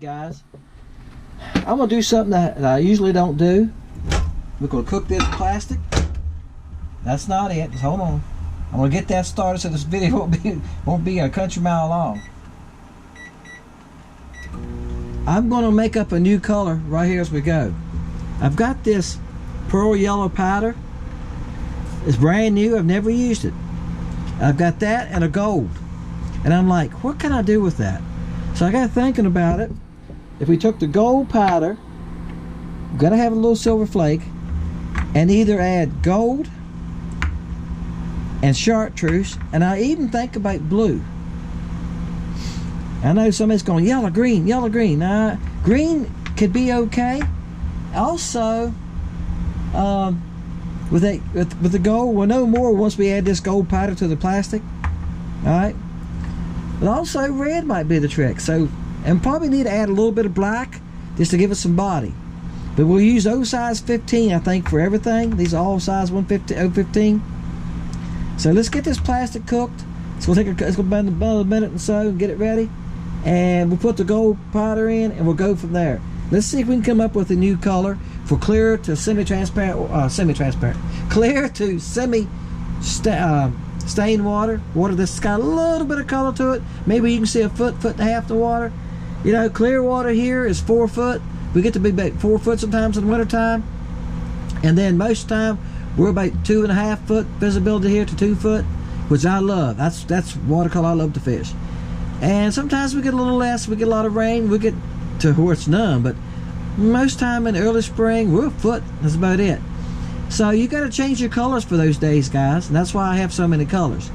Alright guys, I'm going to do something that I usually don't do. We're going to cook this plastic. That's not it, just hold on. I'm going to get that started so this video won't be a country mile long. I'm going to make up a new color right here as we go. I've got this pearl yellow powder. It's brand new, I've never used it. I've got that and a gold. And I'm like, what can I do with that? So I got thinking about it. If we took the gold powder, I'm gonna have a little silver flake, and either add gold and chartreuse, and I even think about blue. I know somebody's going yellow, green, yellow, green. Green could be okay. Also, with the gold, we'll know more once we add this gold powder to the plastic. All right. But also red might be the trick. So, and probably need to add a little bit of black just to give it some body. But we'll use O size 15, I think, for everything. These are all size 015. So let's get this plastic cooked. It's gonna take it's gonna be about a minute or so and get it ready. And we'll put the gold powder in, and we'll go from there. Let's see if we can come up with a new color for clear to semi-transparent, clear to stained water that's got a little bit of color to it. Maybe you can see a foot and a half the water. You know, clear water here is 4 foot. We get to be about 4 foot sometimes in the winter time, and then most of the time we're about 2.5 foot visibility here to 2 foot, which I love. That's watercolor I love to fish. And sometimes we get a little less. We get a lot of rain. We get to where it's none, but most time in early spring we're a foot. That's about it. So you got to change your colors for those days, guys, and that's why I have so many colors.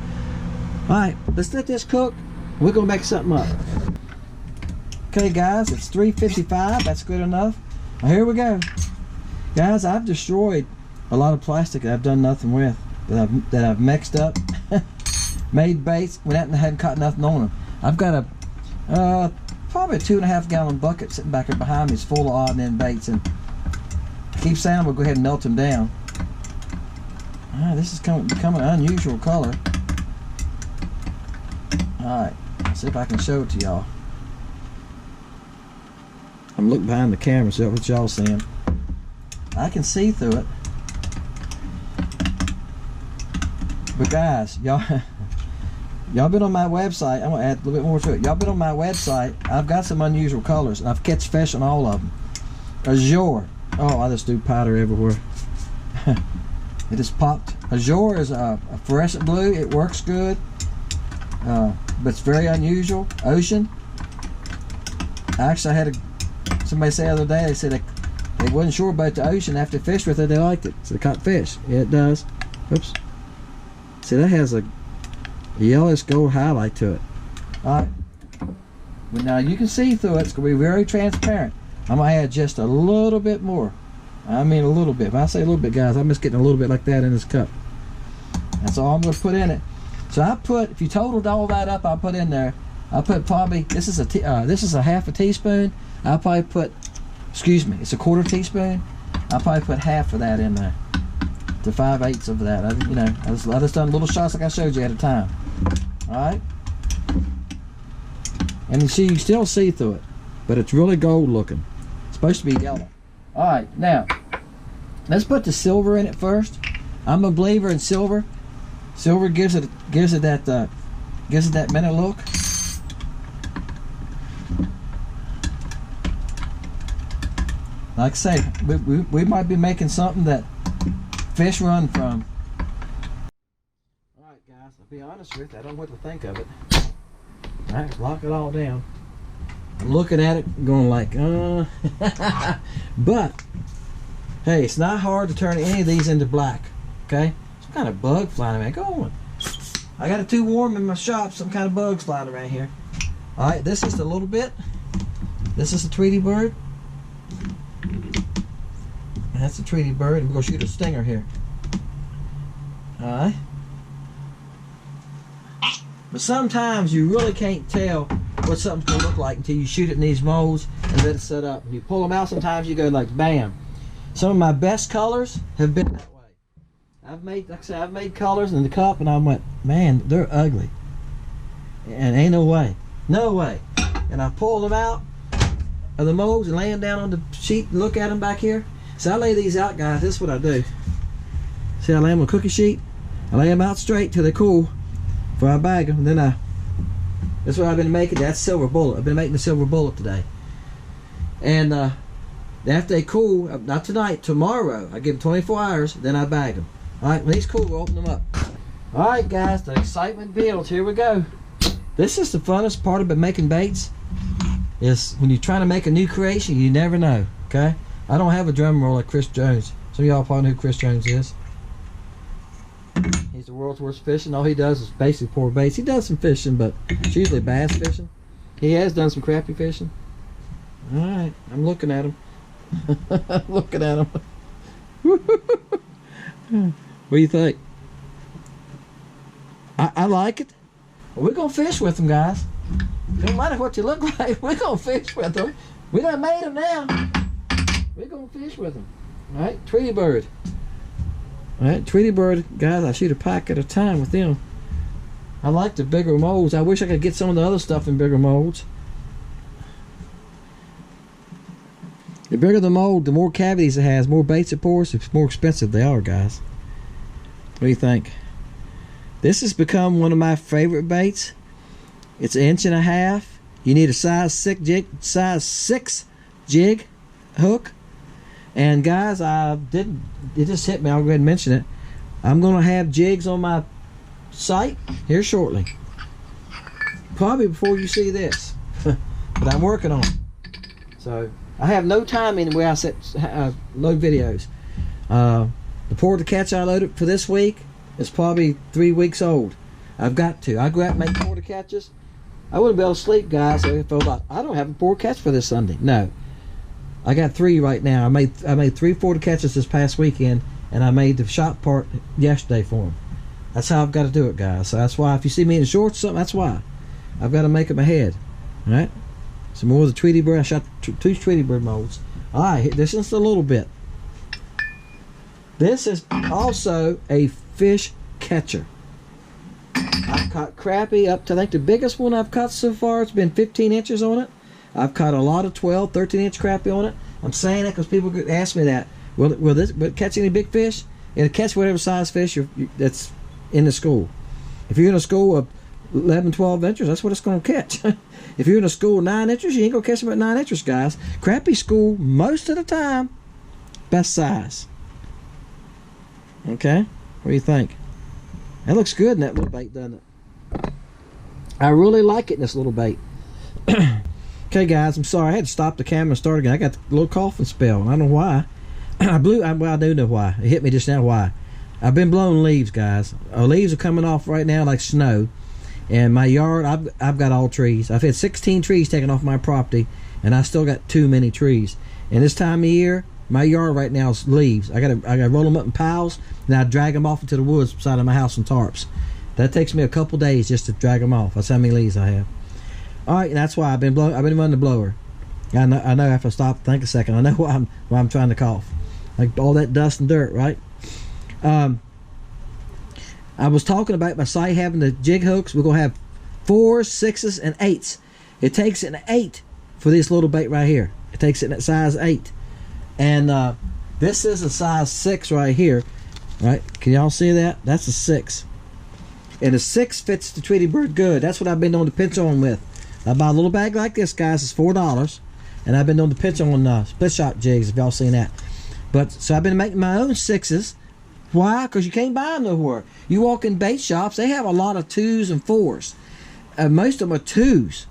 All right, let's let this cook. We're gonna make something up. Okay guys, it's 3:55. That's good enough. Now, here we go, guys. I've destroyed a lot of plastic that I've done nothing with, that I've mixed up, made baits, went out and hadn't caught nothing on them. I've got a probably a 2.5 gallon bucket sitting back here behind me. It's full of odd and end baits, and I keep saying I'm gonna go ahead and melt them down. This is becoming an unusual color. Alright, let's see if I can show it to y'all. I'm looking behind the camera, so what y'all seeing. I can see through it. But guys, y'all been on my website. I'm gonna add a little bit more to it. Y'all been on my website. I've got some unusual colors, and I've catch fish on all of them. Azure. Oh, I just do powder everywhere. It just popped. Azure is a fluorescent blue. It works good, but it's very unusual. Ocean. Actually, I had somebody say the other day, they said they wasn't sure about the ocean. After they fished with it, they liked it. So they caught fish. Yeah, it does. Oops. See, that has a yellowish gold highlight to it. Alright. Well, now you can see through it. It's going to be very transparent. I'm going to add just a little bit more. I mean a little bit. If I say a little bit, guys, I'm just getting a little bit like that in this cup. That's all I'm going to put in it. So I put, if you totaled all that up, I'll put in there, I'll put probably, this is a 1/2 teaspoon. I'll probably put, excuse me, it's a 1/4 teaspoon. I'll probably put half of that in there to 5/8 of that. I just done little shots like I showed you at a time. Alright? And you see, you still see through it, but it's really gold looking. It's supposed to be yellow. Alright, now let's put the silver in it first. I'm a believer in silver. Silver gives it that minute look. Like I say, we might be making something that fish run from. Alright guys, I'll be honest with you, I don't know what to think of it. Alright, lock it all down. I'm looking at it going like, but hey, it's not hard to turn any of these into black. Okay? Some kind of bug flying around. Go on. I got it too warm in my shop, some kind of bugs flying around here. Alright, this is a little bit. This is a Tweety bird. That's a Tweety bird, and we're going to shoot a stinger here. Alright. But sometimes you really can't tell what something's going to look like until you shoot it in these molds and let it set up. You pull them out, sometimes you go like bam. Some of my best colors have been that way. I've made colors in the cup and I went, man, they're ugly. And ain't no way. No way. And I pulled them out of the molds and lay them down on the sheet and look at them back here? So I lay these out, guys. This is what I do. See, I lay them on a cookie sheet. I lay them out straight till they cool before I bag them. And then that's what I've been making. That's silver bullet. I've been making the silver bullet today. And after they cool, not tonight, tomorrow, I give them 24 hours, then I bag them. Alright, when these cool, we'll open them up. Alright guys, the excitement builds. Here we go. This is the funnest part about making baits. Is when you're trying to make a new creation, you never know. Okay? I don't have a drum roll like Chris Jones. Some of y'all probably know who Chris Jones is. He's the world's worst fishing. All he does is basically pour baits. He does some fishing, but it's usually bass fishing. He has done some crappie fishing. Alright, I'm looking at him. I'm looking at him. What do you think? I like it. We're gonna fish with them, guys. Don't matter what you look like, we're gonna fish with them. We done made them now. We're gonna fish with them. Alright, Tweety Bird. Alright, Tweety Bird, guys, I shoot a pack at a time with them. I like the bigger molds. I wish I could get some of the other stuff in bigger molds. The bigger the mold, the more cavities it has, more baits it pours, the more expensive they are, guys. What do you think? This has become one of my favorite baits. It's 1.5 inches. You need a size 6 jig hook. And guys, it just hit me. I'll go ahead and mention it. I'm going to have jigs on my site here shortly. Probably before you see this. But I'm working on it. So I have no time anywhere I set load videos. The pour to catch I loaded for this week is probably 3 weeks old. I've got to. I go out and make pour to catches. I wouldn't be able to sleep, guys. So if I don't have a pour catch for this Sunday. No, I got 3 right now. I made 3 pour to catches this past weekend, and I made the shot part yesterday for them. That's how I've got to do it, guys. So that's why if you see me in shorts or something, that's why I've got to make them ahead. All right. Some more of the Tweety Bird. I shot 2 Tweety Bird molds. Alright, this is a little bit. This is also a fish catcher. I've caught crappie up to, I think the biggest one I've caught so far, it's been 15 inches on it. I've caught a lot of 12, 13 inch crappie on it. I'm saying that because people ask me that. Will it catch any big fish? It'll catch whatever size fish that's in the school. If you're in a school of 11, 12 inches, that's what it's going to catch. If you're in a school of 9 inches, you ain't going to catch them at 9 inches, guys. Crappie school, most of the time, best size. Okay? What do you think? That looks good in that little bait, doesn't it? I really like it in this little bait. Okay, guys, I'm sorry. I had to stop the camera and start again. I got a little coughing spell, and I don't know why. Well, I do know why. It hit me just now why. I've been blowing leaves, guys. Leaves are coming off right now like snow. And my yard, I've got all trees. I've had 16 trees taken off my property, and I still got too many trees. And this time of year, my yard right now is leaves. I gotta roll them up in piles, and I drag them off into the woods beside of my house in tarps. That takes me a couple days just to drag them off. That's how many leaves I have. All right, and that's why I've been running the blower. I know if I stop, think a second, I know why I'm trying to cough. Like all that dust and dirt, right? I was talking about my site having the jig hooks. We're going to have 4s, 6s, and 8s. It takes an 8 for this little bait right here. It takes it at size 8. And this is a size 6 right here. Right? Can y'all see that? That's a 6. And the 6 fits the Tweety Bird good. That's what I've been on the pinch on with. I buy a little bag like this, guys. It's $4. And I've been on the pinch on split shot jigs, if y'all seen that. But so I've been making my own 6s. Why? Because you can't buy them nowhere. You walk in bait shops, they have a lot of 2s and 4s. Most of them are 2s.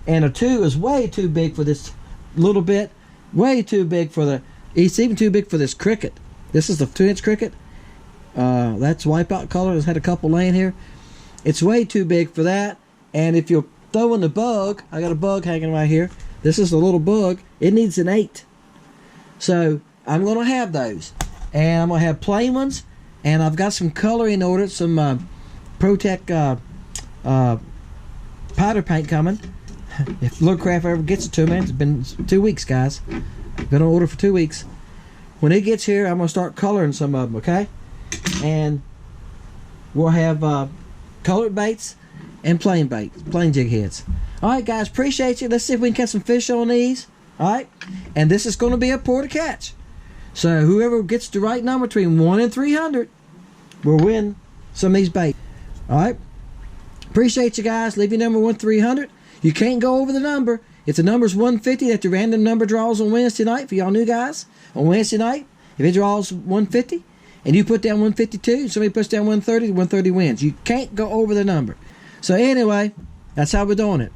And a 2 is way too big for this little bit. Way too big for the... It's even too big for this cricket. This is the 2-inch cricket. That's wipeout color. It's had a couple laying here. It's way too big for that. And if you're throwing the bug, I got a bug hanging right here. This is a little bug. It needs an 8. So I'm going to have those. And I'm going to have plain ones. And I've got some coloring ordered. Some Protect powder paint coming. If Lowrance ever gets it to me. It's been 2 weeks, guys. Been on order for 2 weeks. When it gets here, I'm going to start coloring some of them, okay? And we'll have colored baits and plain baits. Plain jig heads. All right, guys, appreciate you. Let's see if we can catch some fish on these. All right, and this is going to be a pour to catch. So whoever gets the right number between 1 and 300 will win some of these bait. All right, appreciate you guys. Leave your number 1-300. You can't go over the number. If the number's 150, that's the random number draws on Wednesday night for y'all new guys. On Wednesday night, if it draws 150 and you put down 152, somebody puts down 130, 130 wins. You can't go over the number. So anyway, that's how we're doing it.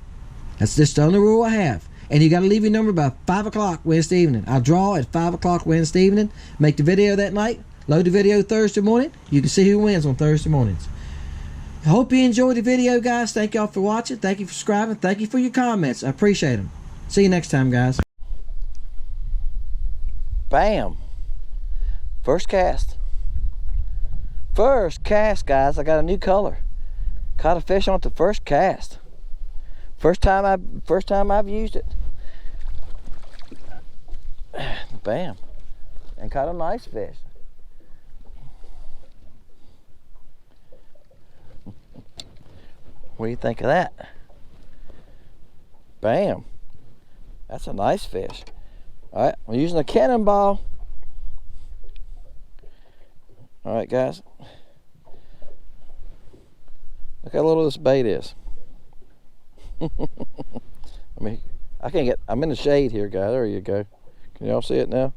That's just the only rule I have. And you got to leave your number by 5 o'clock Wednesday evening. I'll draw at 5 o'clock Wednesday evening. Make the video that night. Load the video Thursday morning. You can see who wins on Thursday mornings. I hope you enjoyed the video, guys. Thank y'all for watching. Thank you for subscribing. Thank you for your comments. I appreciate them. See you next time, guys. Bam. First cast. First cast, guys. I got a new color. Caught a fish on it the first cast. First time I've used it. Bam. And caught a nice fish. What do you think of that? Bam. That's a nice fish. Alright, I'm using a Canon ball. Alright, guys. Look how little this bait is. I mean, I can't get, I'm in the shade here, guys. There you go. Can y'all see it now?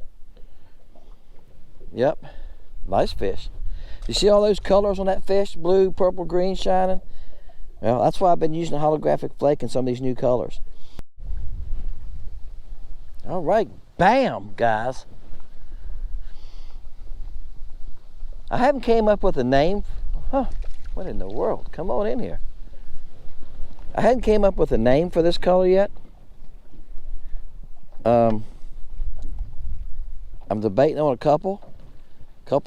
Yep. Nice fish. You see all those colors on that fish? Blue, purple, green shining? Well, that's why I've been using a holographic flake in some of these new colors. All right. Bam, guys. I haven't came up with a name. Huh. What in the world? Come on in here. I hadn't came up with a name for this color yet. I'm debating on a couple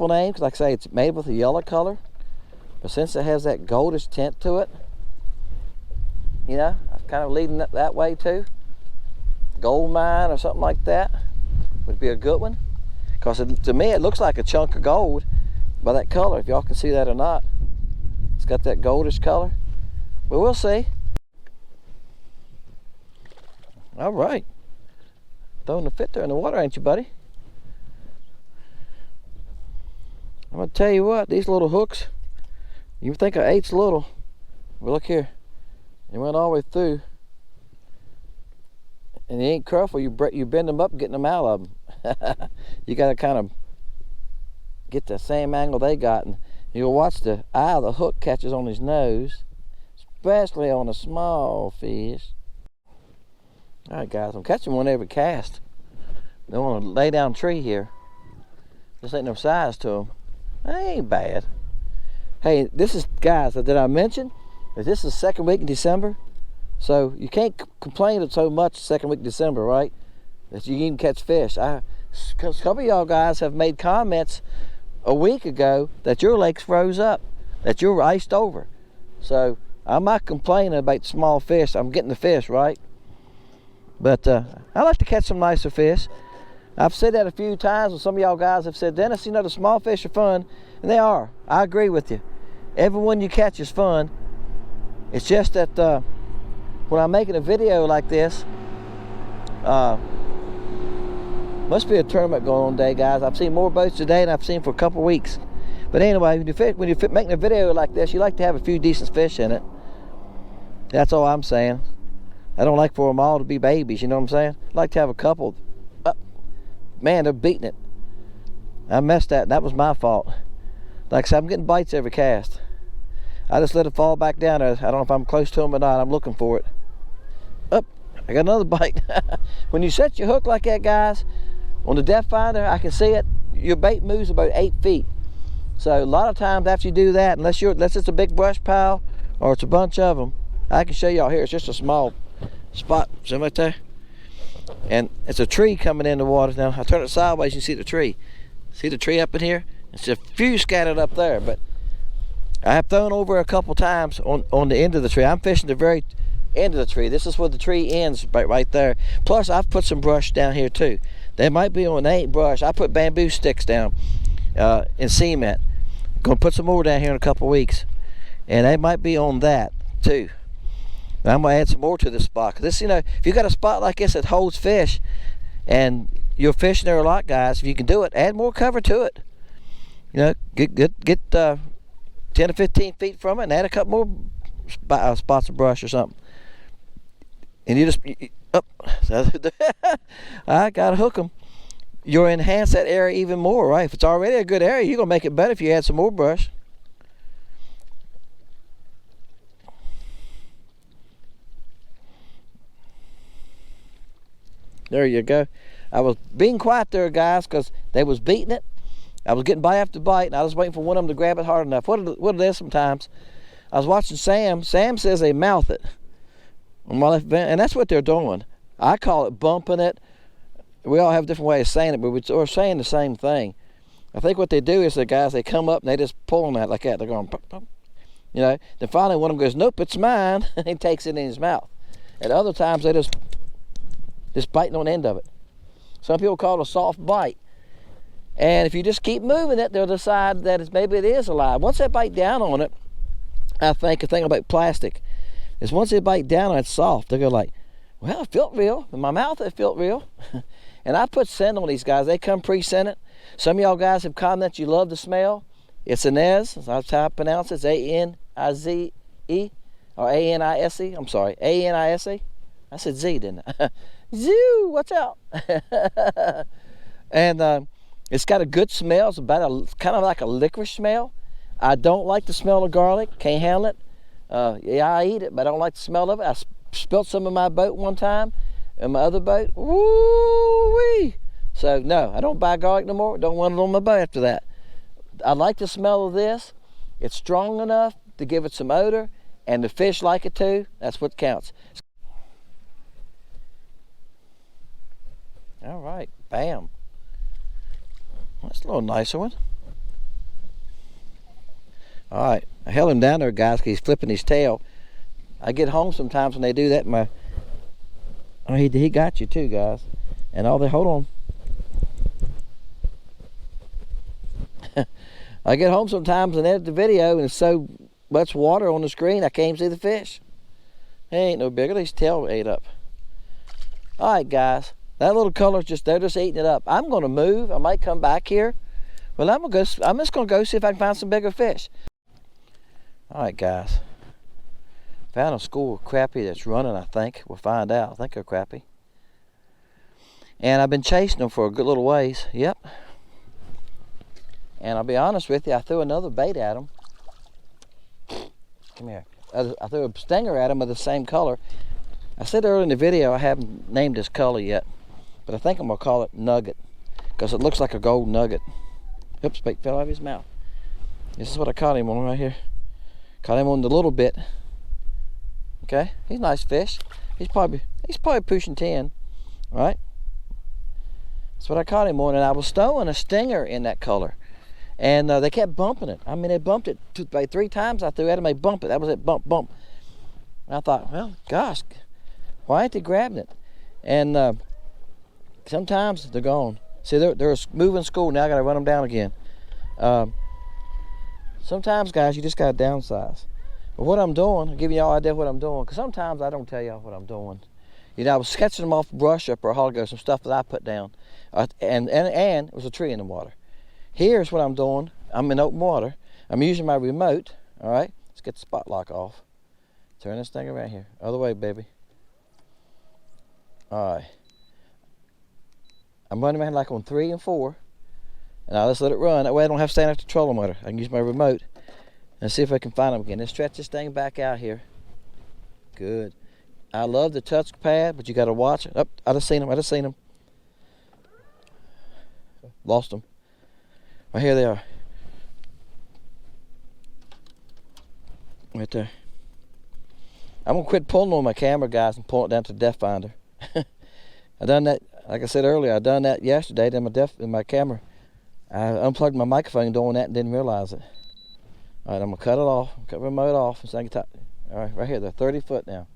names. Like I say, it's made with a yellow color, but since it has that goldish tint to it, you know, I'm kind of leading it that way too. Gold mine or something like that would be a good one, because to me it looks like a chunk of gold by that color. If y'all can see that or not, it's got that goldish color, but we'll see. All right, throwing the fit there in the water, ain't you, buddy? I'm gonna tell you what, these little hooks, you think an 8's little, but look here, it went all the way through, and you ain't careful, you bend them up getting them out of them. You gotta kind of get the same angle they got, and you'll watch the eye of the hook catches on his nose, especially on a small fish. All right, guys, I'm catching one every cast. They want to lay down tree here. This ain't no size to them. That ain't bad. Hey, this is, guys, did I mention that this is the second week in December? So you can't complain so much second week of December, right? That you can catch fish. A couple of y'all guys have made comments a week ago that your lakes froze up, that you're iced over. So I'm not complaining about small fish. I'm getting the fish, right? But I like to catch some nicer fish. I've said that a few times, and some of y'all guys have said, Dennis, you know, the small fish are fun, and they are. I agree with you. Every one you catch is fun. It's just that when I'm making a video like this, must be a tournament going on today, guys. I've seen more boats today than I've seen for a couple of weeks. But anyway, when you're making a video like this, you like to have a few decent fish in it. That's all I'm saying. I don't like for them all to be babies, you know what I'm saying? I like to have a couple. Man, they're beating it. I messed that. That was my fault. Like I said, I'm getting bites every cast. I just let it fall back down there. I don't know if I'm close to them or not. I'm looking for it. Up, I got another bite. When you set your hook like that, guys, on the depth finder, I can see it. Your bait moves about 8 feet. So a lot of times after you do that, unless it's a big brush pile or it's a bunch of them, I can show y'all here. It's just a small spot. See right there? And it's a tree coming in the water. Now I turn it sideways, you see the tree. See the tree up in here? It's a few scattered up there, but I have thrown over a couple times on the end of the tree. I'm fishing the very end of the tree. This is where the tree ends, right there. Plus I've put some brush down here too. They might be on, they ain't brush. I put bamboo sticks down in cement. Gonna put some more down here in a couple weeks, and they might be on that too. And I'm gonna add some more to this spot. 'Cause this, you know, if you got a spot like this that holds fish, and you're fishing there a lot, guys, if you can do it, add more cover to it. You know, get 10 to 15 feet from it, and add a couple more spots of brush or something. And you just, I gotta hook them. You'll enhance that area even more, right? If it's already a good area, you're gonna make it better if you add some more brush. There you go. I was being quiet there, guys, because they was beating it. I was getting bite after bite, and I was waiting for one of them to grab it hard enough. What it is sometimes, I was watching Sam. Sam says they mouth it on my left vent, and that's what they're doing. I call it bumping it. We all have different ways of saying it, but we're saying the same thing. I think what they do is the guys, they come up and they just pull on that like that. They're going, pop, pop. You know. Then finally one of them goes, nope, it's mine, and he takes it in his mouth. At other times they just biting on the end of it. Some people call it a soft bite. And if you just keep moving it, they'll decide that maybe it is alive. Once they bite down on it, I think a thing about plastic is once they bite down on it, it's soft. They go like, well, it felt real. In my mouth, it felt real. And I put scent on these guys. They come pre-scented. Some of y'all guys have commented you love the smell. It's Anise. That's how I pronounce it. It's A-N-I-Z-E or A-N-I-S-E. I'm sorry, A-N-I-S-E. I said Z, didn't I? Zoo, watch out. And it's got a good smell. It's about kind of like a licorice smell. I don't like the smell of garlic. Can't handle it. Yeah, I eat it, but I don't like the smell of it. I spilled some in my boat one time, in my other boat. Woo-wee. So no, I don't buy garlic no more. Don't want it on my boat after that. I like the smell of this. It's strong enough to give it some odor, and the fish like it too. That's what counts. All right, bam. That's a little nicer one. All right, I held him down there, guys, because he's flipping his tail. I get home sometimes when they do that. Oh, he got you too, guys. And hold on. I get home sometimes and edit the video, and there's so much water on the screen I can't even see the fish. He ain't no bigger. His tail ate up. All right, guys. That little color's they're just eating it up. I'm gonna move. I might come back here. Well, I'm just gonna go see if I can find some bigger fish. All right, guys. Found a school of crappie that's running, I think. We'll find out. I think they're crappie. And I've been chasing them for a good little ways. Yep. And I'll be honest with you, I threw another bait at them. Come here. I threw a stinger at them of the same color. I said earlier in the video I haven't named this color yet, but I think I'm going to call it Nugget because it looks like a gold nugget. Oops, bait fell out of his mouth. This is what I caught him on right here. Caught him on the little bit. Okay, he's a nice fish. He's probably pushing 10, right? That's what I caught him on, and I was throwing a stinger in that color. And they kept bumping it. I mean, they bumped it like 3 times. I threw at them, they bumped it. That was it, bump, bump. And I thought, well, gosh, why ain't they grabbing it? And sometimes they're gone. See, they're moving school. Now I got to run them down again. Sometimes, guys, you just got to downsize. But what I'm doing, I'll give you all an idea of what I'm doing, because sometimes I don't tell y'all what I'm doing. You know, I was sketching them off brush up or a while ago, some stuff that I put down. And it was a tree in the water. Here's what I'm doing. I'm in open water. I'm using my remote. All right, let's get the spot lock off. Turn this thing around here. Other way, baby. All right. I'm running around like on 3 and 4. And I'll just let it run. That way I don't have to stand at the trolling motor. I can use my remote and see if I can find them again. Let's stretch this thing back out here. Good. I love the touchpad, but you got to watch it. Oh, I just seen them. Lost them. Right here they are. Right there. I'm going to quit pulling on my camera, guys, and pull it down to the depth finder. I done that, like I said earlier, I done that yesterday in my camera. I unplugged my microphone doing that and didn't realize it. All right, I'm going to cut it off, cut the remote off. And so I can all right, right here, they're 30 foot now.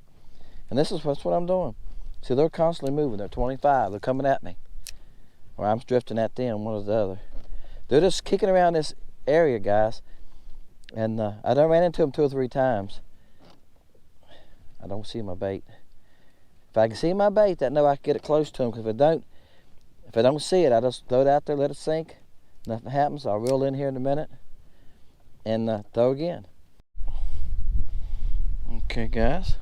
And that's what I'm doing. See, they're constantly moving. They're 25. They're coming at me. Or I'm drifting at them, one or the other. They're just kicking around this area, guys. And I done ran into them 2 or 3 times. I don't see my bait. If I can see my bait, I know I can get it close to him. Because if I don't see it, I just throw it out there, let it sink. Nothing happens. I'll reel in here in a minute and throw again. Okay, guys.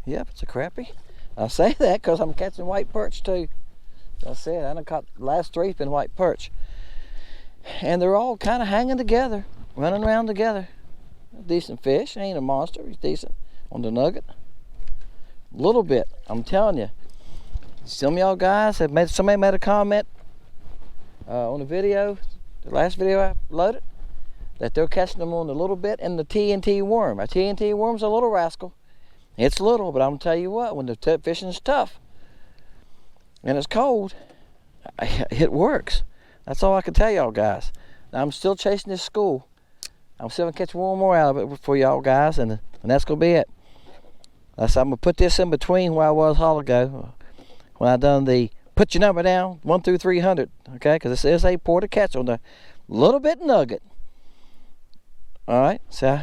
Yep, it's a crappie. I say that because I'm catching white perch too. I said I done caught the last 3 been white perch, and they're all kind of hanging together, running around together. Decent fish. Ain't a monster. He's decent on the nugget. A little bit. I'm telling you. Some of y'all guys have made. Somebody made a comment on the video, the last video I loaded, that they're catching them on the little bit and the TNT worm. A TNT worm's a little rascal. It's little, but I'm gonna tell you what, when the fishing's tough and it's cold, it works. That's all I can tell y'all guys. Now, I'm still chasing this school. I'm still gonna catch one more out of it for y'all guys, and that's gonna be it. I'm gonna put this in between where I was a while ago when I done the put your number down 1 through 300. Okay, because this is a pour to catch on the little bit nugget. All right, so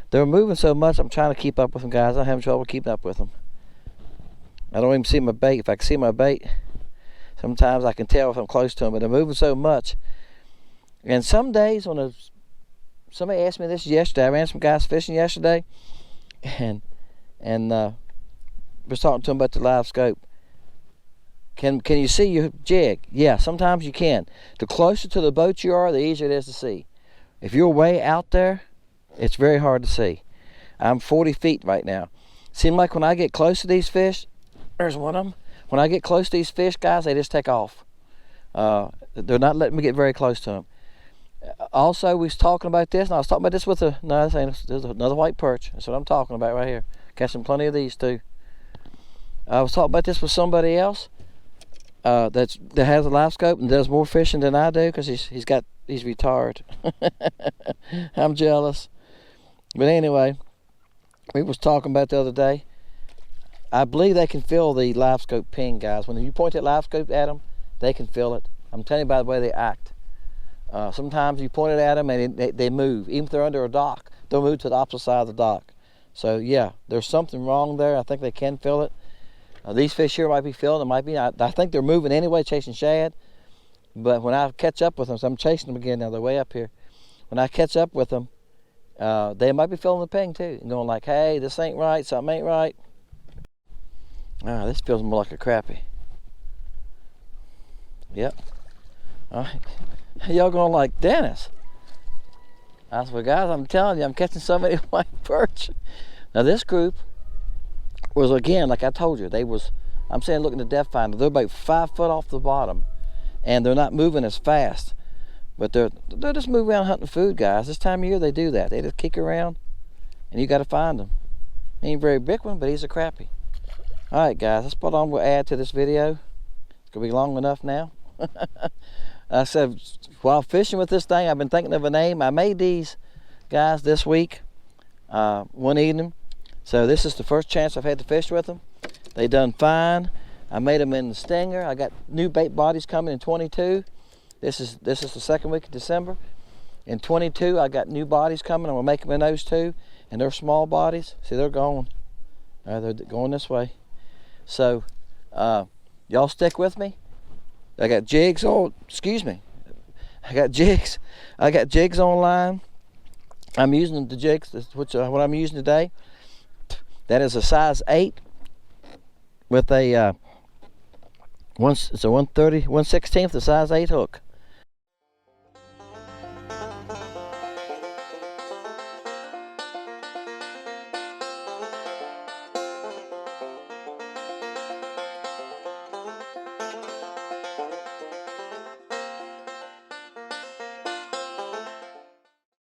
they're moving so much, I'm trying to keep up with them, guys. I'm having trouble keeping up with them. I don't even see my bait. If I can see my bait, sometimes I can tell if I'm close to them, but they're moving so much. And some days when somebody asked me this yesterday, I ran some guys fishing yesterday, and was talking to them about the live scope. Can you see your jig? Yeah, sometimes you can. The closer to the boat you are, the easier it is to see. If you're way out there, it's very hard to see. I'm 40 feet right now. Seems like when I get close to these fish, there's one of them. When I get close to these fish, guys, they just take off. They're not letting me get very close to them. Also, we was talking about this, and I was talking about this with there's another white perch. That's what I'm talking about right here. Catching plenty of these too. I was talking about this with somebody else that has a live scope and does more fishing than I do, because he's retired. I'm jealous. But anyway, we was talking about the other day. I believe they can feel the live scope ping, guys. When you point that live scope at them, they can feel it. I'm telling you by the way they act. Sometimes you point it at them and they move. Even if they're under a dock, they'll move to the opposite side of the dock. So yeah, there's something wrong there. I think they can feel it. These fish here might be feeling it, might be. I think they're moving anyway, chasing shad. But when I catch up with them, so I'm chasing them again now, they're way up here. When I catch up with them, they might be feeling the ping too, and going like, hey, this ain't right, something ain't right. This feels more like a crappie. Yep. All right. Y'all going like, Dennis? I said, well, guys, I'm telling you, I'm catching so many white perch. Now this group was, again, like I told you, I'm saying look at the depth finder, they're about 5 foot off the bottom, and they're not moving as fast. But they're just moving around hunting food, guys. This time of year they do that. They just kick around, and you got to find them. He ain't a very big one, but he's a crappie. All right, guys, that's what I'm going to add to this video. It's going to be long enough now. I said, while fishing with this thing, I've been thinking of a name. I made these guys this week, one evening. So this is the first chance I've had to fish with them. They done fine. I made them in the stinger. I got new bait bodies coming in 22. This is the second week of December. In 22, I got new bodies coming. I'm gonna make them in those too, and they're small bodies. See, they're going. They're going this way. So, y'all stick with me. I got jigs. Oh, excuse me. I got jigs. I got jigs online. I'm using the jigs, what I'm using today. That is a size 8 with a it's a 1/16 the size 8 hook.